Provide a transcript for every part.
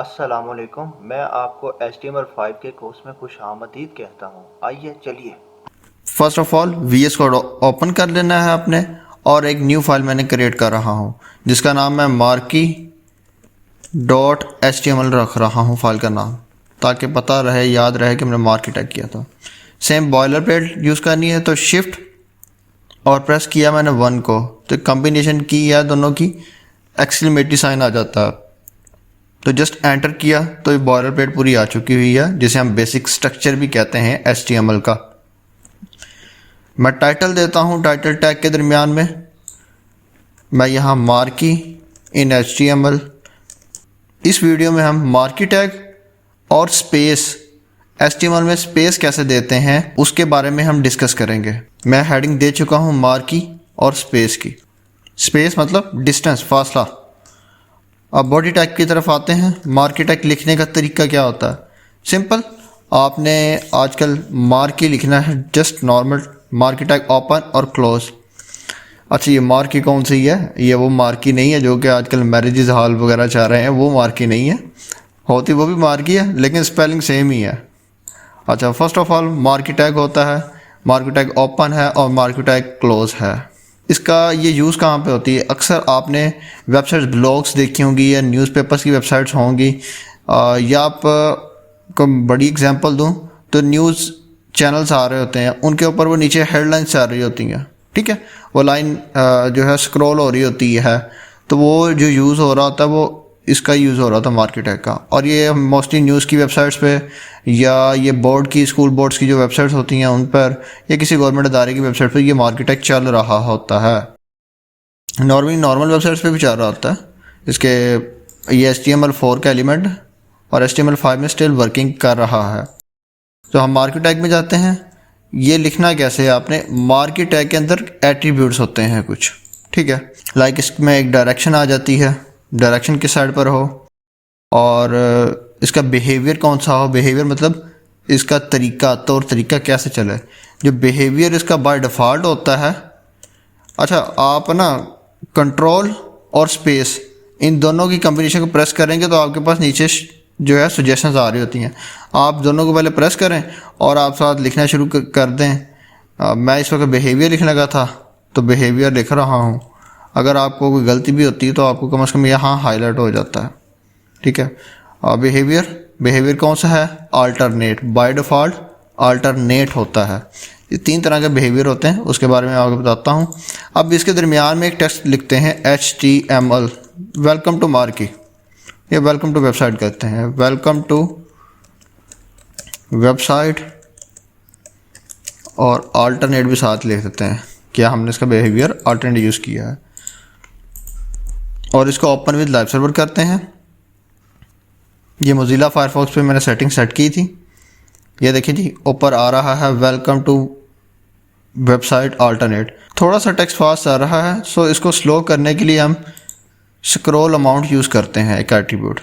अस्सलामुअलैकुम। मैं आपको HTML5 के कोर्स में खुशामदीद कहता हूँ। आइए चलिए। First of all VS code open कर लेना है आपने और एक न्यू फाइल मैंने क्रिएट कर रहा हूँ जिसका नाम मैं मार्की डॉट HTML रख रहा हूँ फाइल का नाम, ताकि पता रहे, याद रहे कि मैंने मार्की टैग किया था। सेम बॉयलर प्लेट यूज़ करनी है तो शिफ्ट और प्रेस किया मैंने 1 को, तो कम्बिनेशन की है दोनों की, एक्सक्लेमेटरी साइन आ जाता है। तो जस्ट एंटर किया तो ये बॉयलर प्लेट पूरी आ चुकी हुई है, जिसे हम बेसिक स्ट्रक्चर भी कहते हैं HTML का। मैं टाइटल देता हूँ, टाइटल टैग के दरमियान में मैं यहाँ मार्की इन HTML। इस वीडियो में हम मार्की टैग और स्पेस, HTML में स्पेस कैसे देते हैं उसके बारे में हम डिस्कस करेंगे। मैं हेडिंग दे चुका हूँ मार्की और स्पेस की। स्पेस मतलब डिस्टेंस, फासला। अब बॉडी टैग की तरफ आते हैं। मार्की टैग लिखने का तरीका क्या होता है? सिंपल, आपने आजकल मार्की लिखना है, just normal marquee tag open और क्लोज। अच्छा, ये मार्की कौन सी है? ये वो मार्की नहीं है जो कि आजकल मैरिजेस हॉल वगैरह चाह रहे हैं, वो मार्की नहीं है। होती वो भी मार्की है लेकिन स्पेलिंग सेम ही है। अच्छा, first of all marquee tag होता है, मार्की टैग ओपन है और मार्की टैग क्लोज है। इसका ये यूज़ कहाँ पे होती है? अक्सर आपने वेबसाइट्स, ब्लॉग्स देखी होंगी या न्यूज़पेपर्स की वेबसाइट्स होंगी, या आप को बड़ी एग्जांपल दूं तो न्यूज़ चैनल्स आ रहे होते हैं, उनके ऊपर वो नीचे हेडलाइंस आ रही होती हैं, ठीक है, वो लाइन जो है स्क्रॉल हो रही होती है, तो वो जो यूज़ हो रहा होता है वो इसका यूज़ हो रहा था मार्की टैग का। और ये मोस्टली न्यूज़ की वेबसाइट्स पे या ये बोर्ड की, स्कूल बोर्ड्स की जो वेबसाइट्स होती हैं उन पर, या किसी गवर्नमेंट अदारे की वेबसाइट पर ये मार्की टैग चल रहा होता है। नॉर्मल वेबसाइट्स पे भी चल रहा होता है इसके। ये HTML4 का एलिमेंट और HTML5 में स्टिल वर्किंग कर रहा है। तो हम मार्की टैग में जाते हैं। ये लिखना कैसे है आपने? मार्की टैग के अंदर एट्रीब्यूट्स होते हैं कुछ, ठीक है। लाइक इसमें एक डायरेक्शन आ जाती है, डायरेक्शन किस साइड पर हो, और इसका बिहेवियर कौन सा हो। बिहेवियर मतलब इसका तरीका, तौर तरीका कैसे चले। जो बिहेवियर इसका बाय डिफ़ॉल्ट होता है। अच्छा, आप ना कंट्रोल और स्पेस, इन दोनों की कम्बिनेशन को प्रेस करेंगे तो आपके पास नीचे जो है सजेशंस आ रही होती हैं। आप दोनों को पहले प्रेस करें और आप साथ लिखना शुरू कर दें। मैं इस वक्त बिहेवियर लिखने का था तो बिहेवियर लिख रहा हूँ। अगर आपको कोई गलती भी होती है तो आपको कम से कम यहाँ हाईलाइट हो जाता है, ठीक है। बिहेवियर कौन सा है? अल्टरनेट, बाय डिफ़ॉल्ट अल्टरनेट होता है। ये 3 तरह के बिहेवियर होते हैं, उसके बारे में आपको बताता हूँ। अब इसके दरमियान में एक टेक्स्ट लिखते हैं HTML, वेलकम टू मार्की। ये वेलकम टू वेबसाइट कहते हैं, वेलकम टू वेबसाइट, और अल्टरनेट भी साथ लिख देते हैं, क्या हमने इसका बिहेवियर अल्टरनेट यूज़ किया है। और इसको ओपन विद लाइव सर्वर करते हैं। ये मोज़िला फायरफॉक्स पे मैंने सेटिंग सेट की थी। ये देखिए जी, ऊपर आ रहा है वेलकम टू वेबसाइट अल्टरनेट। थोड़ा सा टेक्स्ट फास्ट आ रहा है, सो इसको स्लो करने के लिए हम स्क्रॉल अमाउंट यूज़ करते हैं, एक एट्रीब्यूट।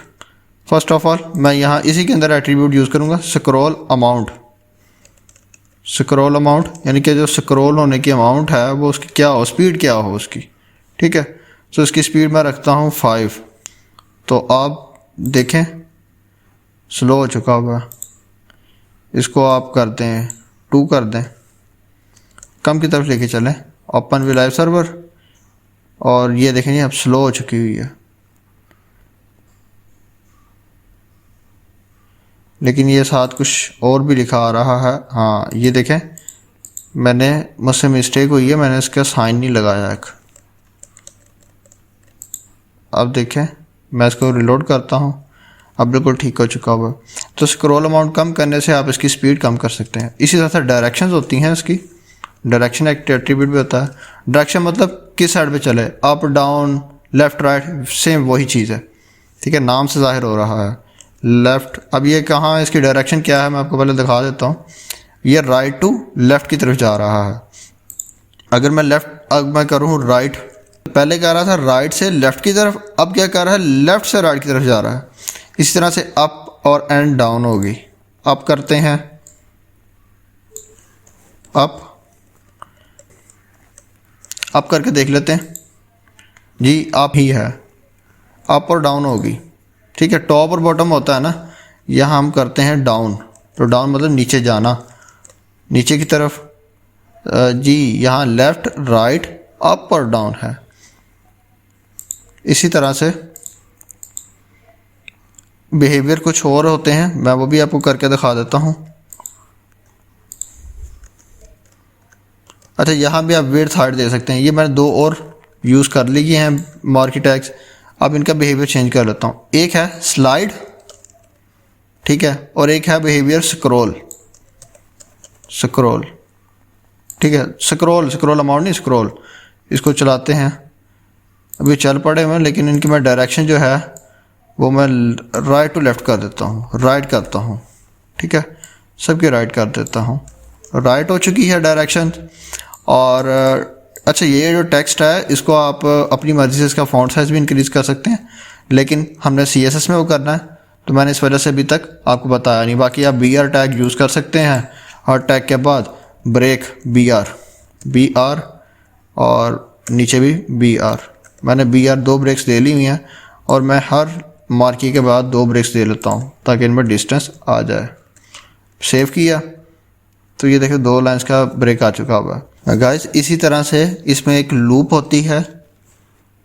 फर्स्ट ऑफ ऑल मैं यहाँ इसी के अंदर एट्रीब्यूट यूज़ करूँगा, स्क्रॉल अमाउंट। स्क्रॉल अमाउंट यानी कि जो स्क्रॉल होने की अमाउंट है वो उसकी क्या हो, स्पीड क्या हो उसकी, ठीक है। सो इसकी स्पीड मैं रखता हूँ 5। तो आप देखें स्लो हो चुका होगा, इसको आप कर दें 2 कर दें, कम की तरफ लेके चलें, ओपन विद लाइव सर्वर। और ये देखें जी अब स्लो हो चुकी हुई है, लेकिन ये साथ कुछ और भी लिखा आ रहा है। हाँ, ये देखें, मैंने मुझसे मिस्टेक हुई है, मैंने इसका साइन नहीं लगाया एक। अब देखें, मैं इसको रिलोड करता हूँ, अब बिल्कुल ठीक हो चुका हुआ। तो स्क्रॉल अमाउंट कम करने से आप इसकी स्पीड कम कर सकते हैं। इसी तरह से डायरेक्शंस होती हैं इसकी। डायरेक्शन एक एट्रीब्यूट भी होता है। डायरेक्शन मतलब किस साइड पे चले, up down left right, same वही चीज़ है, ठीक है, नाम से जाहिर हो रहा है लेफ़्ट। अब ये कहाँ, इसकी डायरेक्शन क्या है मैं आपको पहले दिखा देता हूँ। ये राइट टू लेफ़्ट की तरफ जा रहा है। अगर मैं लेफ़्ट, अब मैं करूँ राइट, पहले कह रहा था राइट से लेफ़्ट की तरफ, अब क्या कर रहा है, लेफ़्ट से राइट की तरफ जा रहा है। इसी तरह से अप और एंड डाउन होगी। अप करते हैं, अप करके देख लेते हैं जी, अप ही है, अप और डाउन होगी, ठीक है, टॉप और बॉटम होता है ना, यहाँ हम करते हैं डाउन, तो डाउन मतलब नीचे जाना, नीचे की तरफ। जी यहाँ लेफ़्ट राइट अप और डाउन है। इसी तरह से बिहेवियर कुछ और होते हैं, मैं वो भी आपको करके दिखा देता हूँ। अच्छा, यहाँ भी आप विड्थ हाइट दे सकते हैं। ये मैंने दो और यूज़ कर लिए हैं मार्की टैग्स। अब इनका बिहेवियर चेंज कर लेता हूँ। एक है स्लाइड, ठीक है, और एक है बिहेवियर स्क्रॉल। स्क्रॉल, ठीक है, स्क्रॉल अमाउंट नहीं, स्क्रॉल। इसको चलाते हैं, अभी चल पड़े हुए, लेकिन इनकी मैं डायरेक्शन जो है वो मैं राइट टू लेफ़्ट कर देता हूँ, राइट करता हूँ, ठीक है, सबकी राइट कर देता हूँ। राइट हो चुकी है डायरेक्शन। और अच्छा, ये जो टेक्स्ट है इसको आप अपनी मर्ज़ी से इसका फ़ॉन्ट साइज़ भी इंक्रीज़ कर सकते हैं, लेकिन हमने CSS में वो करना है, तो मैंने इस वजह से अभी तक आपको बताया नहीं। बाकी आप BR टैग यूज़ कर सकते हैं, हर टैग के बाद ब्रेक BR और नीचे भी BR। मैंने BR 2 ब्रेक्स ले ली हुई हैं, और मैं हर मार्की के बाद 2 ब्रेक्स दे लेता हूँ ताकि इनमें डिस्टेंस आ जाए। सेव किया तो ये देखिए 2 लाइंस का ब्रेक आ चुका हुआ है। गाइस, इसी तरह से इसमें एक लूप होती है।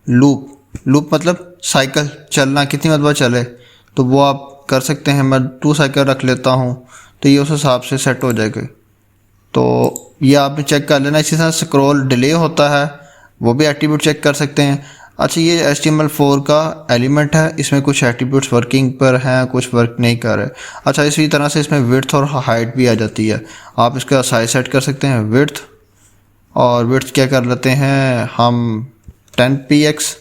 लूप मतलब साइकिल चलना, कितनी मरतबा चले, तो वो आप कर सकते हैं। मैं 2 साइकिल रख लेता हूँ, तो ये उस हिसाब से सेट हो जाएगा। तो ये आपने चेक कर लेना। इसी तरह स्क्रॉल डिले होता है, वो भी एट्रीब्यूट चेक कर सकते हैं। अच्छा, ये HTML4 का एलिमेंट है, इसमें कुछ एट्रीब्यूट्स वर्किंग पर हैं, कुछ वर्क नहीं कर रहे। अच्छा, इसी तरह से इसमें विड्थ और हाइट भी आ जाती है। आप इसका साइज सेट कर सकते हैं, विड्थ, और विड्थ क्या कर लेते हैं हम 10px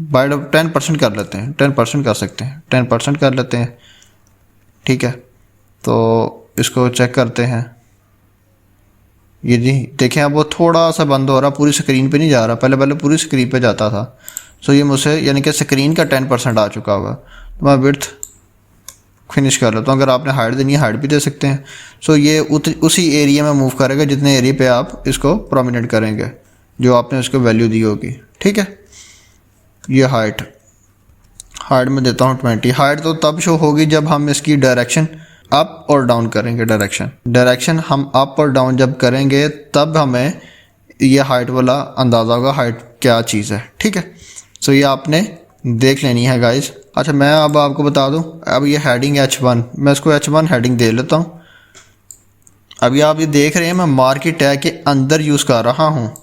बाय 10% कर लेते हैं, 10% कर सकते हैं, 10% कर लेते हैं, ठीक है। तो इसको चेक करते हैं। ये जी देखें, अब वो थोड़ा सा बंद हो रहा, पूरी स्क्रीन पे नहीं जा रहा। पहले पूरी स्क्रीन पे जाता था। सो ये मुझसे यानी कि स्क्रीन का 10% आ चुका हुआ। तो मैं विड्थ फिनिश कर लेता हूँ। अगर आपने हाइट देनी है, हाइट भी दे सकते हैं। सो ये उसी एरिया में मूव करेगा जितने एरिया पे आप इसको प्रोमिनेंट करेंगे, जो आपने उसको वैल्यू दी होगी, ठीक है। ये हाइट में देता हूँ 20। हाइट तो तब शो होगी जब हम इसकी डायरेक्शन अप और डाउन करेंगे। डायरेक्शन हम अप और डाउन जब करेंगे तब हमें ये हाइट वाला अंदाज़ा होगा हाइट क्या चीज़ है, ठीक है। सो ये आपने देख लेनी है गाइस। अच्छा, मैं अब आपको बता दूं, अब ये हेडिंग H1, मैं इसको H1 हेडिंग दे लेता हूँ। अभी आप ये देख रहे हैं मैं मार्की टैग के अंदर यूज़ कर रहा हूँ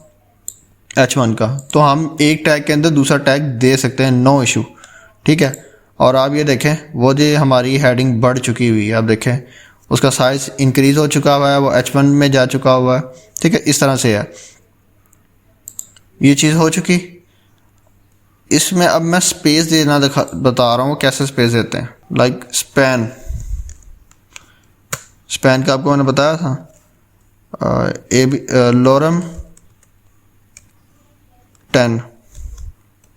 H1 का, तो हम एक टैग के अंदर दूसरा टैग दे सकते हैं, नो इशू, ठीक है। और आप ये देखें, वो जो हमारी हेडिंग बढ़ चुकी हुई है, आप देखें उसका साइज़ इंक्रीज़ हो चुका हुआ है, वो H1 में जा चुका हुआ है, ठीक है। इस तरह से है ये चीज़ हो चुकी। इसमें अब मैं स्पेस देना बता रहा हूँ कैसे स्पेस देते हैं। लाइक स्पैन का आपको मैंने बताया था, लोरम 10,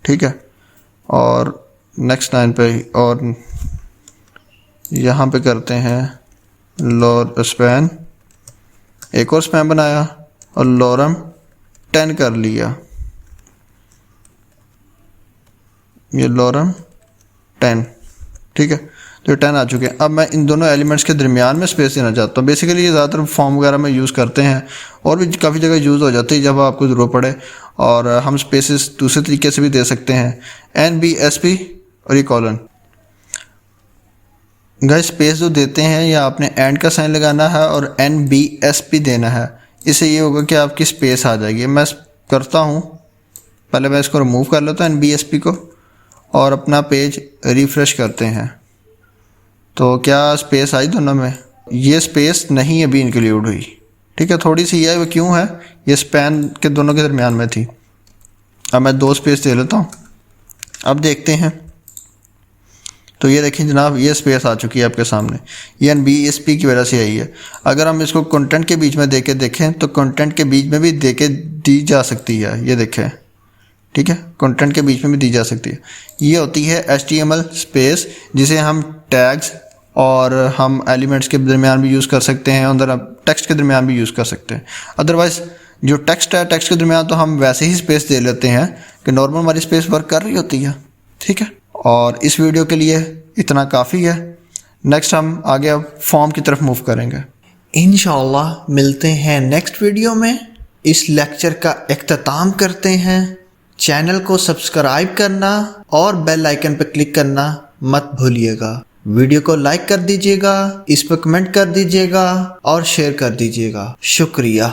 ठीक है। और नेक्स्ट लाइन पे, और यहाँ पे करते हैं स्पैन, एक और स्पैन बनाया और लोरम 10 कर लिया। ये लोरम 10, ठीक है। तो ये 10 आ चुके हैं। अब मैं इन दोनों एलिमेंट्स के दरमियान में स्पेस देना चाहता हूँ। बेसिकली ये ज़्यादातर फॉर्म वगैरह में यूज़ करते हैं, और भी काफ़ी जगह यूज़ हो जाती है जब आपको ज़रूरत पड़े। और हम स्पेसेस दूसरे तरीके से भी दे सकते हैं, NBSP और ये कॉलन। गाइस, स्पेस जो देते हैं या आपने एंड का साइन लगाना है और NBSP देना है। इससे ये होगा कि आपकी स्पेस आ जाएगी। मैं करता हूँ, पहले मैं इसको रिमूव कर लेता हूँ NBSP को, और अपना पेज रिफ़्रेश करते हैं। तो क्या स्पेस आई दोनों में? ये स्पेस नहीं अभी इंक्लूड हुई, ठीक है। थोड़ी सी है, वो क्यों है, ये स्पैन के दोनों के दरमियान में थी। अब मैं 2 स्पेस दे लेता हूँ। अब देखते हैं, तो ये देखिए जनाब, ये स्पेस आ चुकी है आपके सामने। ये NBSP की वजह से आई है। अगर हम इसको कंटेंट के बीच में दे के देखें तो कंटेंट के बीच में भी दे के दी जा सकती है, ये देखें, ठीक है। कंटेंट के बीच में भी दी जा सकती है। ये होती है HTML स्पेस, जिसे हम टैग्स और हम एलिमेंट्स के दरमियान भी यूज़ कर सकते हैं, अंदर टेक्स्ट के दरमियान भी यूज़ कर सकते हैं। अदरवाइज़ जो टेक्स्ट है, टेक्स्ट के दरमियान तो हम वैसे ही स्पेस दे लेते हैं कि नॉर्मल हमारी स्पेस वर्क कर रही होती है, ठीक है। और इस वीडियो के लिए इतना काफ़ी है। नेक्स्ट हम आगे अब फॉर्म की तरफ मूव करेंगे। इंशाअल्लाह मिलते हैं नेक्स्ट वीडियो में। इस लेक्चर का इख्तिताम करते हैं। चैनल को सब्सक्राइब करना और बेल आइकन पर क्लिक करना मत भूलिएगा। वीडियो को लाइक कर दीजिएगा, इस पर कमेंट कर दीजिएगा और शेयर कर दीजिएगा। शुक्रिया।